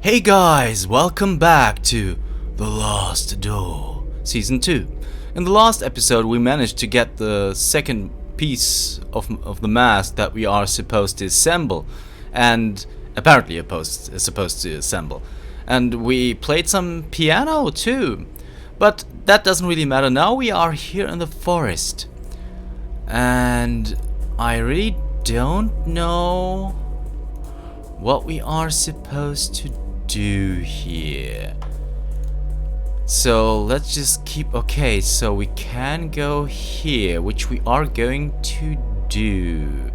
Hey guys, welcome back to The Lost Door, Season 2. In the last episode we managed to get the second piece of the mask that we are supposed to assemble, and apparently supposed to assemble. And we played some piano too, but that doesn't really matter. Now we are here in the forest, and I really don't know what we are supposed to do here. So let's just keep... Okay, so we can go here, which we are going to do.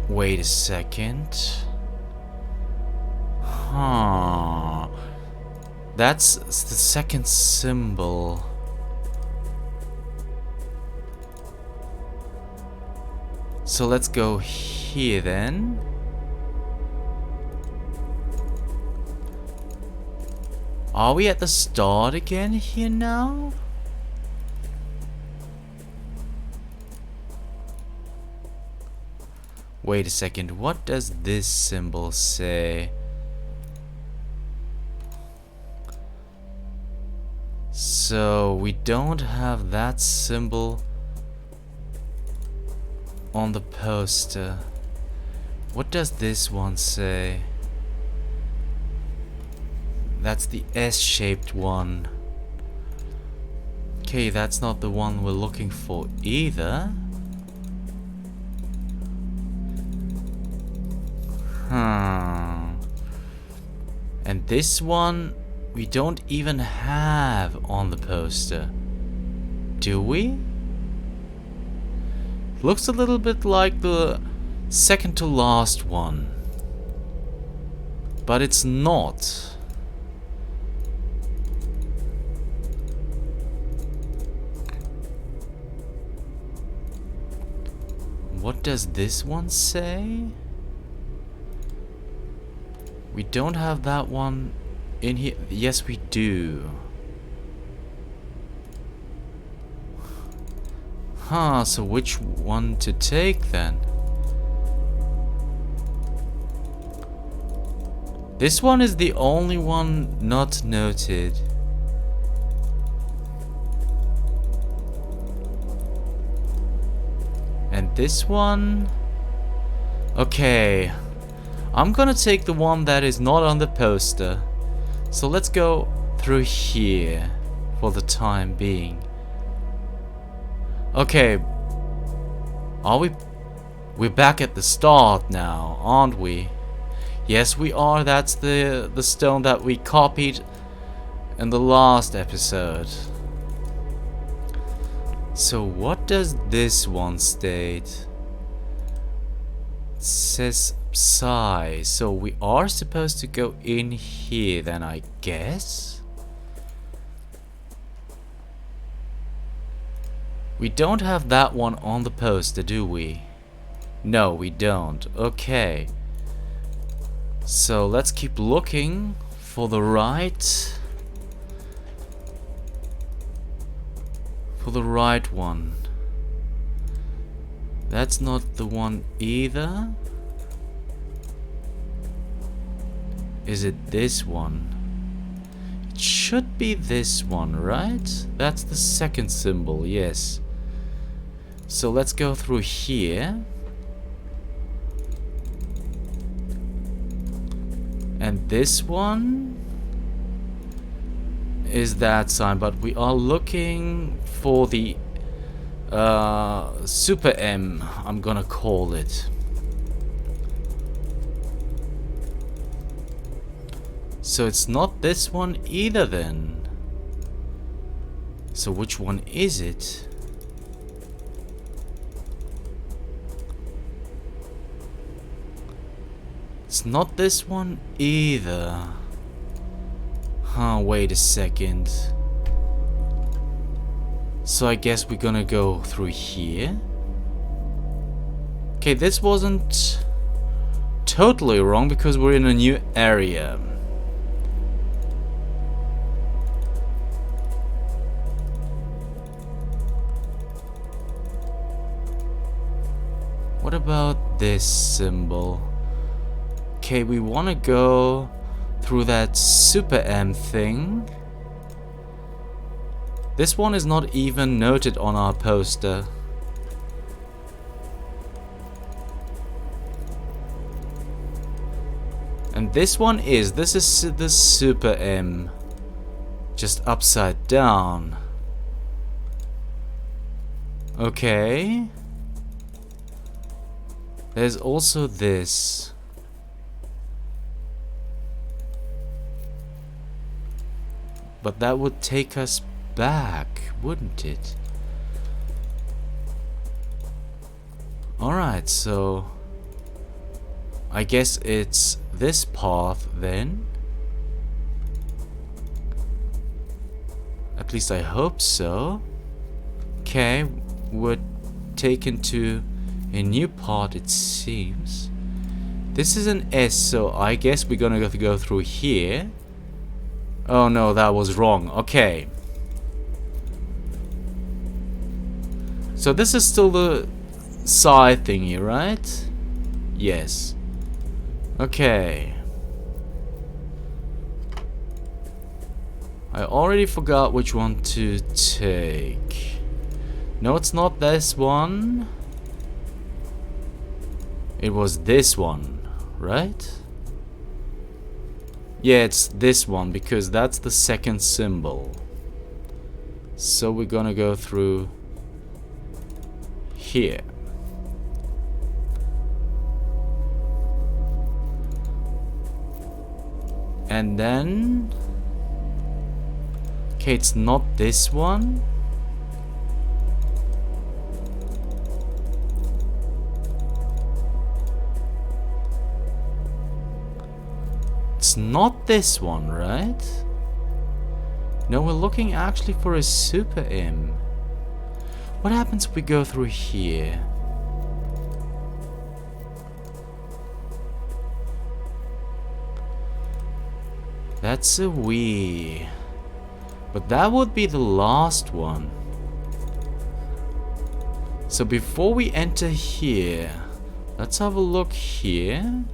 Wait a second. Huh. That's the second symbol. So let's go here then. Are we at the start again here now? Wait a second, what does this symbol say? So we don't have that symbol on the poster. What does this one say? That's the S-shaped one. Okay, that's not the one we're looking for either. And this one we don't even have on the poster. Do we? Looks a little bit like the second to last one, but it's not. What does this one say? We don't have that one in here. Yes, we do. Huh, so which one to take then? This one is the only one not noted. And this one... Okay, I'm gonna take the one that is not on the poster. So let's go through here for the time being. Okay, we're back at the start now, aren't we? Yes, we are. That's the stone that we copied in the last episode. So what does this one state? It says Psy, so we are supposed to go in here then, I guess. We don't have that one on the poster, do we? No, we don't. Okay. So let's keep looking for the right one. That's not the one either. Is it this one? It should be this one, right? That's the second symbol, yes. So let's go through here. And this one is that sign, but we are looking for the Super M, I'm gonna call it. So it's not this one either then. So which one is it? It's not this one either. Huh, wait a second. So I guess we're gonna go through here. Okay, this wasn't totally wrong because we're in a new area. What about this symbol? Okay, we want to go through that super M thing. This one is not even noted on our poster. And this one is. This is the super M. Just upside down. Okay. There's also this. But that would take us back, wouldn't it? Alright, so I guess it's this path then. At least I hope so. Okay, we're taken to a new part, it seems. This is an S, so I guess we're gonna have to go through here. Oh no, that was wrong. Okay. So this is still the side thingy, right? Yes. Okay. I already forgot which one to take. No, it's not this one. It was this one, right? Yeah, it's this one because that's the second symbol. So we're gonna go through here. And then... okay, it's not this one. It's not this one, right? No, we're looking actually for a super M. What happens if we go through here? That's a we. But that would be the last one. So before we enter here, let's have a look here.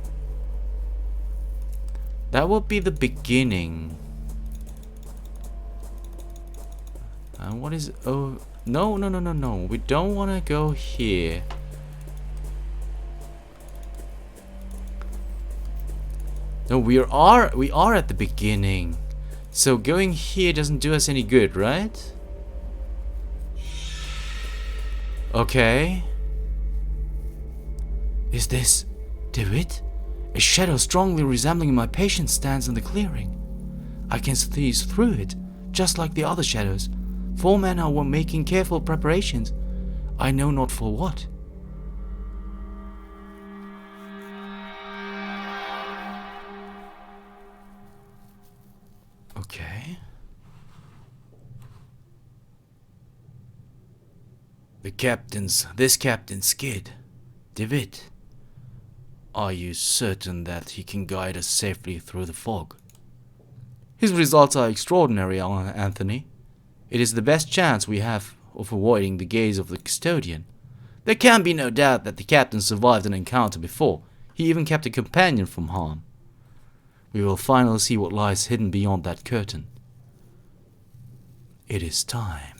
That would be the beginning. And what is... oh... no, no, no, no, no. We don't want to go here. No, we are at the beginning. So going here doesn't do us any good, right? Okay. Is this... do it? A shadow strongly resembling my patient stands in the clearing. I can see through it, just like the other shadows. 4 men were making careful preparations. I know not for what. Okay. This captain Skid. David. Are you certain that he can guide us safely through the fog? His results are extraordinary, Anthony. It is the best chance we have of avoiding the gaze of the custodian. There can be no doubt that the captain survived an encounter before. He even kept a companion from harm. We will finally see what lies hidden beyond that curtain. It is time.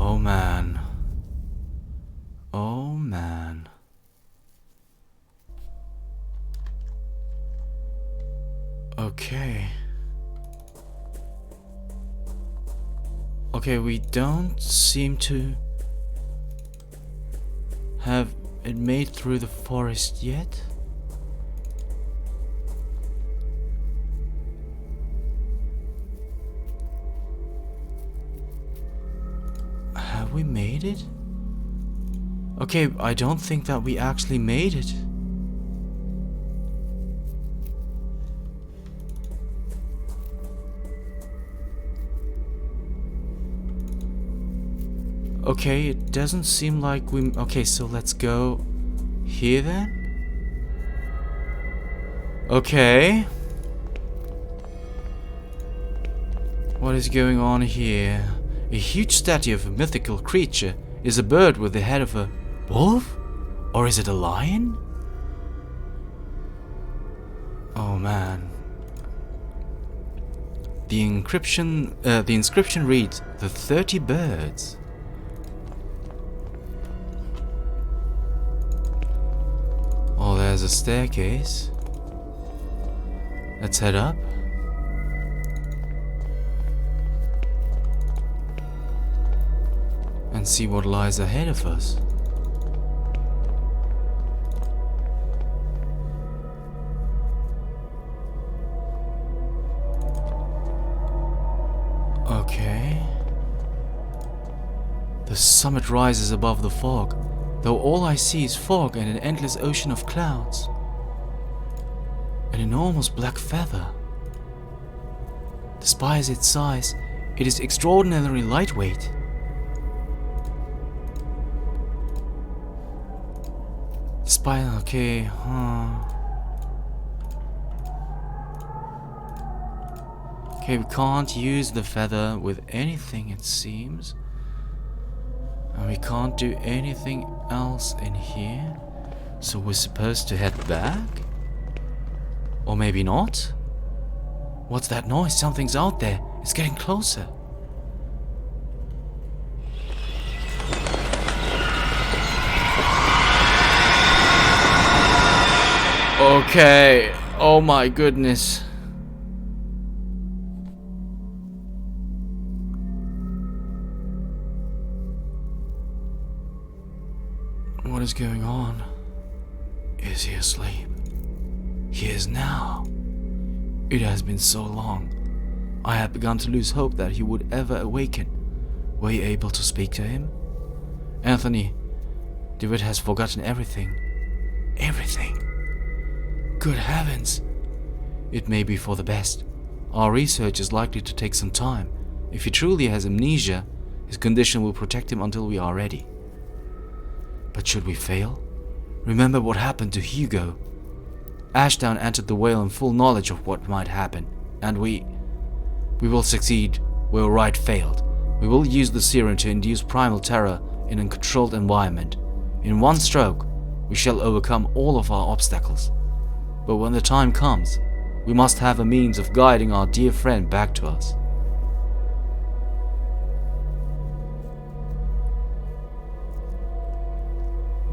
Oh man. Oh man. Okay. Okay, we don't seem to have it made through the forest yet. Have we made it? Okay, I don't think that we actually made it. Okay, it doesn't seem like we... Okay, so let's go here then. Okay. What is going on here? A huge statue of a mythical creature. Is a bird with the head of a wolf? Or is it a lion? Oh man. The inscription reads, "The 30 birds." Oh, there's a staircase. Let's head up. And see what lies ahead of us. Okay. The summit rises above the fog, though all I see is fog and an endless ocean of clouds. An enormous black feather. Despite its size, it is extraordinarily lightweight. Okay, Okay, we can't use the feather with anything, it seems. And we can't do anything else in here. So we're supposed to head back? Or maybe not? What's that noise? Something's out there. It's getting closer. Okay. Oh my goodness. What is going on? Is he asleep? He is now. It has been so long. I had begun to lose hope that he would ever awaken. Were you able to speak to him? Anthony, DeWitt has forgotten everything. Everything. Good heavens! It may be for the best. Our research is likely to take some time. If he truly has amnesia, his condition will protect him until we are ready. But should we fail? Remember what happened to Hugo. Ashdown entered the whale in full knowledge of what might happen, and we will succeed where Wright failed. We will use the serum to induce primal terror in a controlled environment. In one stroke, we shall overcome all of our obstacles. But when the time comes, we must have a means of guiding our dear friend back to us.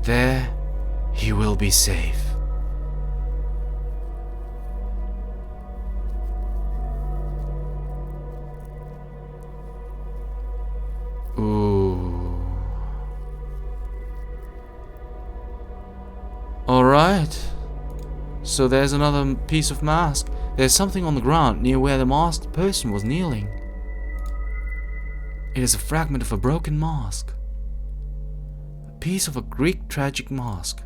There, he will be safe. Ooh. Alright. So there's another piece of mask. There's something on the ground near where the masked person was kneeling. It is a fragment of a broken mask. A piece of a Greek tragic mask.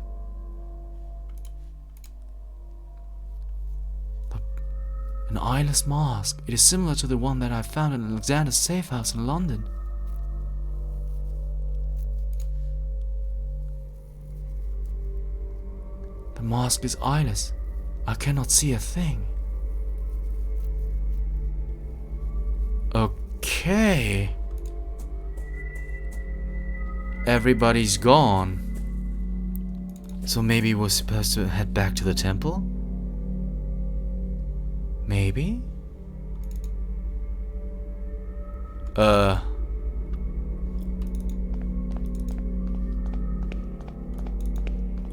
An eyeless mask. It is similar to the one that I found in Alexander's safe house in London. The mask is eyeless. I cannot see a thing. Okay. Everybody's gone. So maybe we're supposed to head back to the temple? Maybe?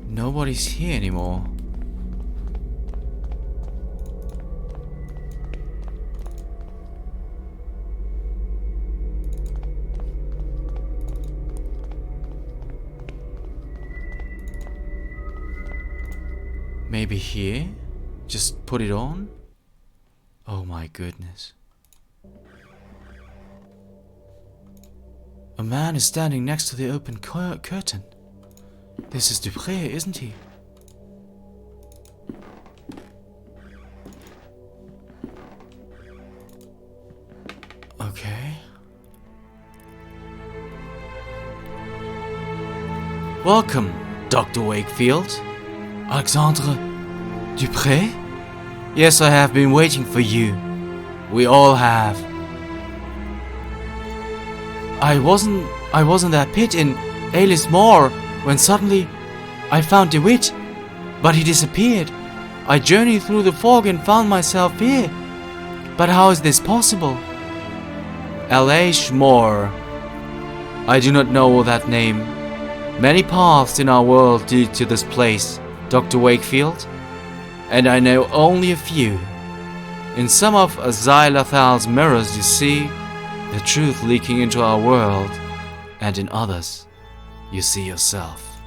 Nobody's here anymore. Maybe here? Just put it on? Oh my goodness. A man is standing next to the open curtain. This is Dupré, isn't he? Okay. Welcome, Dr. Wakefield. Alexandre Dupré? Yes, I have been waiting for you. We all have. I wasn't that pit in Alice Moor when suddenly I found DeWitt, but he disappeared. I journeyed through the fog and found myself here. But how is this possible? Alice Moor. I do not know that name. Many paths in our world lead to this place, Dr. Wakefield, and I know only a few. In some of Azai-Lathal's mirrors you see the truth leaking into our world, and in others you see yourself.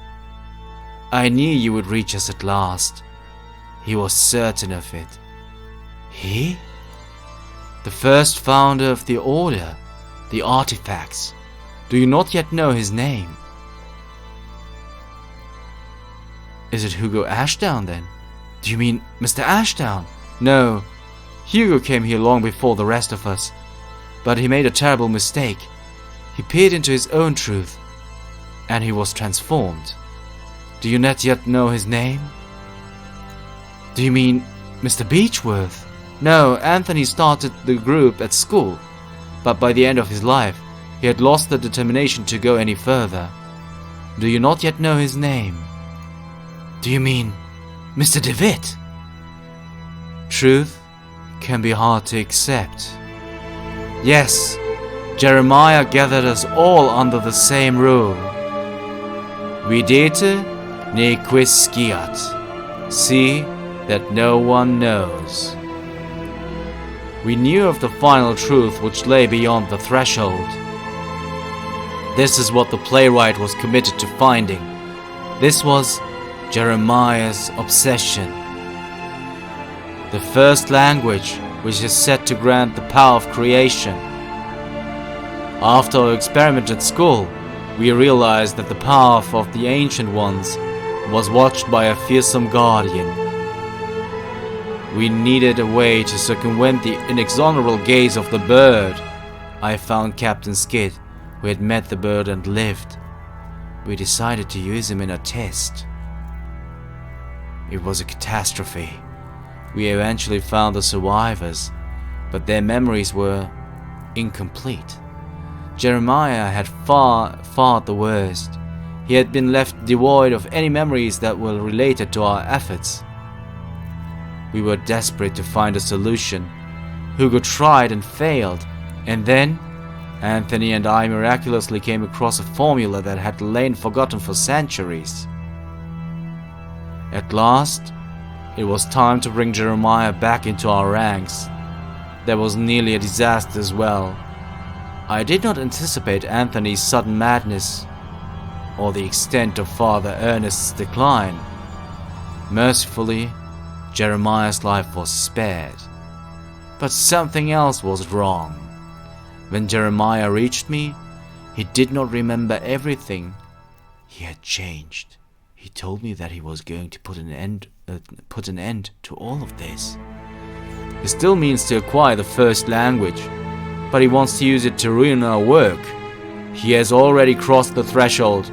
I knew you would reach us at last. He was certain of it. He? The first founder of the Order, the artifacts. Do you not yet know his name? Is it Hugo Ashdown then? Do you mean Mr. Ashdown? No, Hugo came here long before the rest of us. But he made a terrible mistake. He peered into his own truth, and he was transformed. Do you not yet know his name? Do you mean Mr. Beechworth? No, Anthony started the group at school, but by the end of his life, he had lost the determination to go any further. Do you not yet know his name? Do you mean Mr. DeWitt? Truth can be hard to accept. Yes, Jeremiah gathered us all under the same rule. Videte ne quis sciat. See that no one knows. We knew of the final truth which lay beyond the threshold. This is what the playwright was committed to finding. This was Jeremiah's obsession. The first language which is said to grant the power of creation. After our experiment at school, we realized that the power of the ancient ones was watched by a fearsome guardian. We needed a way to circumvent the inexorable gaze of the bird. I found Captain Skid, who had met the bird and lived. We decided to use him in a test. It was a catastrophe. We eventually found the survivors, but their memories were incomplete. Jeremiah had fared the worst. He had been left devoid of any memories that were related to our efforts. We were desperate to find a solution. Hugo tried and failed, and then Anthony and I miraculously came across a formula that had lain forgotten for centuries. At last, it was time to bring Jeremiah back into our ranks. That was nearly a disaster as well. I did not anticipate Anthony's sudden madness, or the extent of Father Ernest's decline. Mercifully, Jeremiah's life was spared. But something else was wrong. When Jeremiah reached me, he did not remember everything. He had changed. He told me that he was going to put an end to all of this. He still means to acquire the first language, but he wants to use it to ruin our work. He has already crossed the threshold.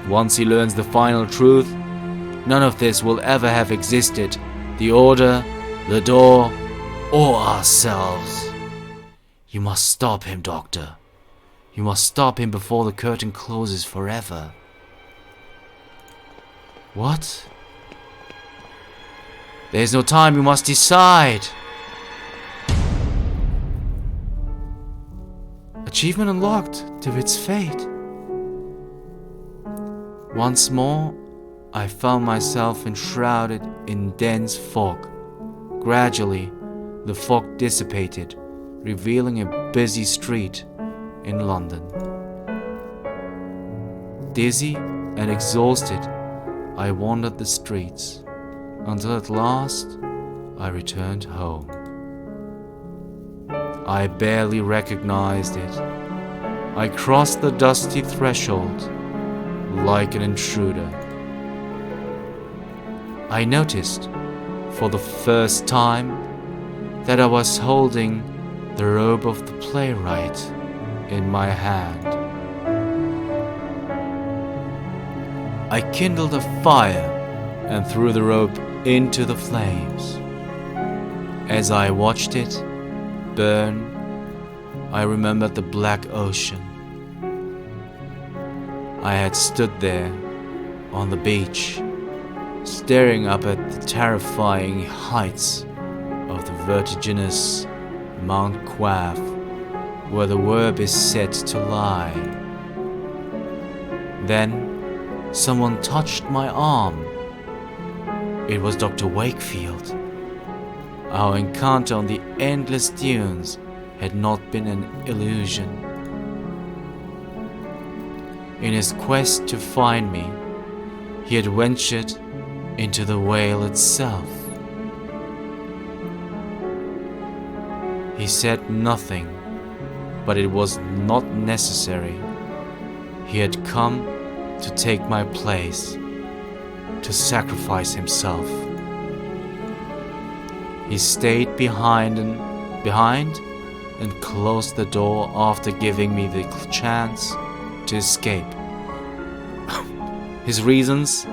Once he learns the final truth, none of this will ever have existed. The Order, the door, or ourselves. You must stop him, Doctor. You must stop him before the curtain closes forever. What? There's no time, you must decide. Achievement unlocked, DeWitt's fate. Once more, I found myself enshrouded in dense fog. Gradually, the fog dissipated, revealing a busy street in London. Dizzy and exhausted, I wandered the streets, until at last I returned home. I barely recognized it. I crossed the dusty threshold like an intruder. I noticed, for the first time, that I was holding the robe of the playwright in my hand. I kindled a fire and threw the rope into the flames. As I watched it burn, I remembered the black ocean. I had stood there on the beach, staring up at the terrifying heights of the vertiginous Mount Quaff, where the verb is said to lie. Then someone touched my arm. It was Dr. Wakefield. Our encounter on the endless dunes had not been an illusion. In his quest to find me, he had ventured into the whale itself. He said nothing, but it was not necessary. He had come to take my place, to sacrifice himself. He stayed behind and closed the door after giving me the chance to escape. His reasons,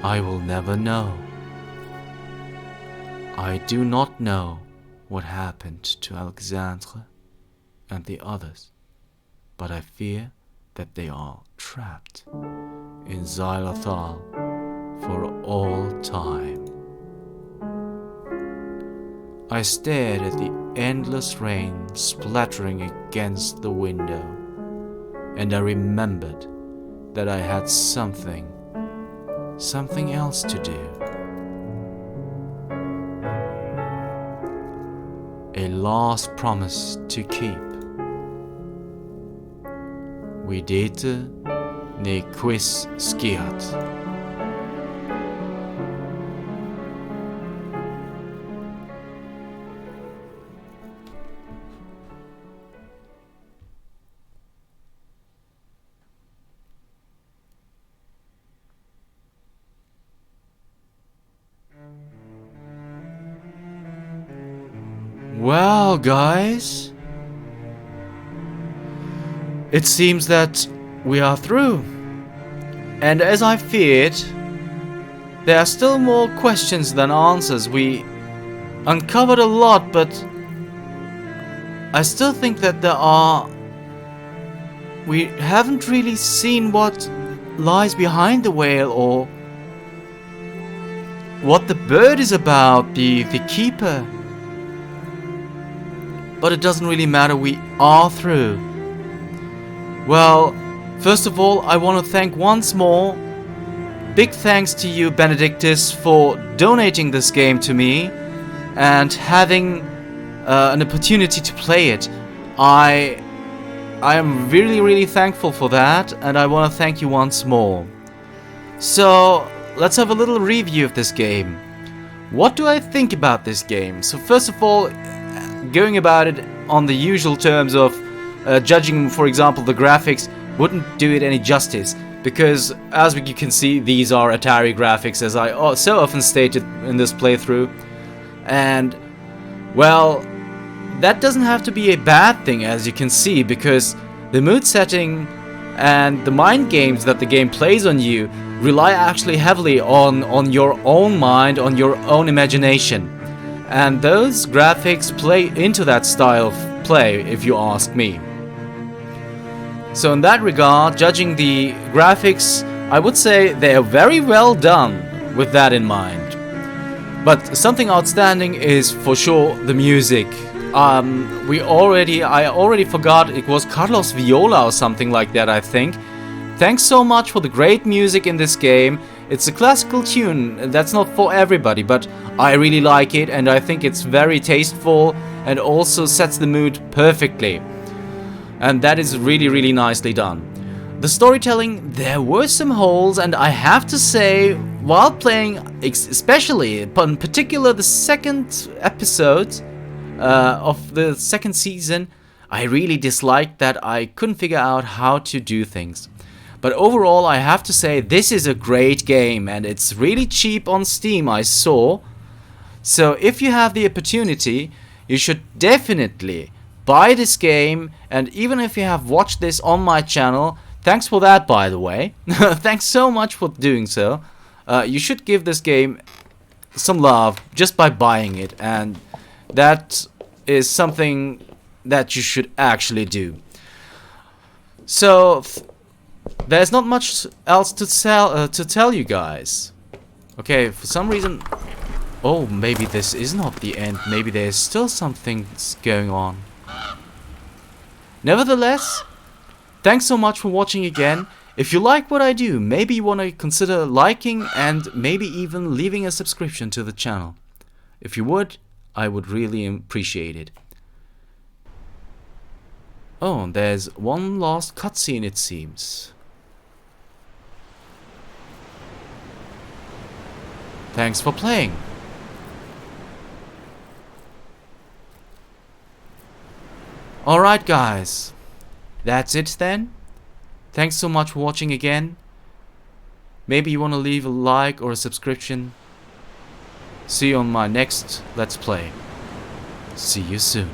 I will never know. I do not know what happened to Alexandre and the others, but I fear that they are trapped in Xylothal for all time. I stared at the endless rain splattering against the window, and I remembered that I had something else to do. A last promise to keep. Videte ne quis sciat. Well, guys, it seems that we are through. And as I feared, there are still more questions than answers. We uncovered a lot, but I still think that we haven't really seen what lies behind the whale, or what the bird is about, the keeper. But it doesn't really matter, we are through. Well, first of all, I want to thank once more, big thanks to you, Benedictus, for donating this game to me and having an opportunity to play it. I am really, really thankful for that, and I want to thank you once more. So, let's have a little review of this game. What do I think about this game? So first of all, going about it on the usual terms of judging, for example, the graphics wouldn't do it any justice, because as you can see, these are Atari graphics, as I so often stated in this playthrough. And well, that doesn't have to be a bad thing, as you can see, because the mood setting and the mind games that the game plays on you rely actually heavily on your own mind, on your own imagination. And those graphics play into that style of play, if you ask me. So in that regard, judging the graphics, I would say they are very well done with that in mind. But something outstanding is for sure the music. I already forgot, it was Carlos Viola or something like that, I think. Thanks so much for the great music in this game. It's a classical tune, that's not for everybody, but I really like it, and I think it's very tasteful and also sets the mood perfectly. And that is really, really nicely done. The storytelling, there were some holes, and I have to say, while playing, especially, in particular the second episode of the second season, I really disliked that I couldn't figure out how to do things. But overall, I have to say, this is a great game, and it's really cheap on Steam, I saw. So if you have the opportunity, you should definitely buy this game, and even if you have watched this on my channel, Thanks for that, by the way. Thanks so much for doing so. You should give this game some love just by buying it, and that is something that you should actually do. So there's not much else to tell you guys. Okay, for some reason, oh, maybe this is not the end. Maybe there's still something going on. Nevertheless, thanks so much for watching again. If you like what I do, maybe you want to consider liking and maybe even leaving a subscription to the channel. If you would, I would really appreciate it. Oh, there's one last cutscene, it seems. Thanks for playing. Alright guys, that's it then. Thanks so much for watching again. Maybe you want to leave a like or a subscription. See you on my next Let's Play. See you soon.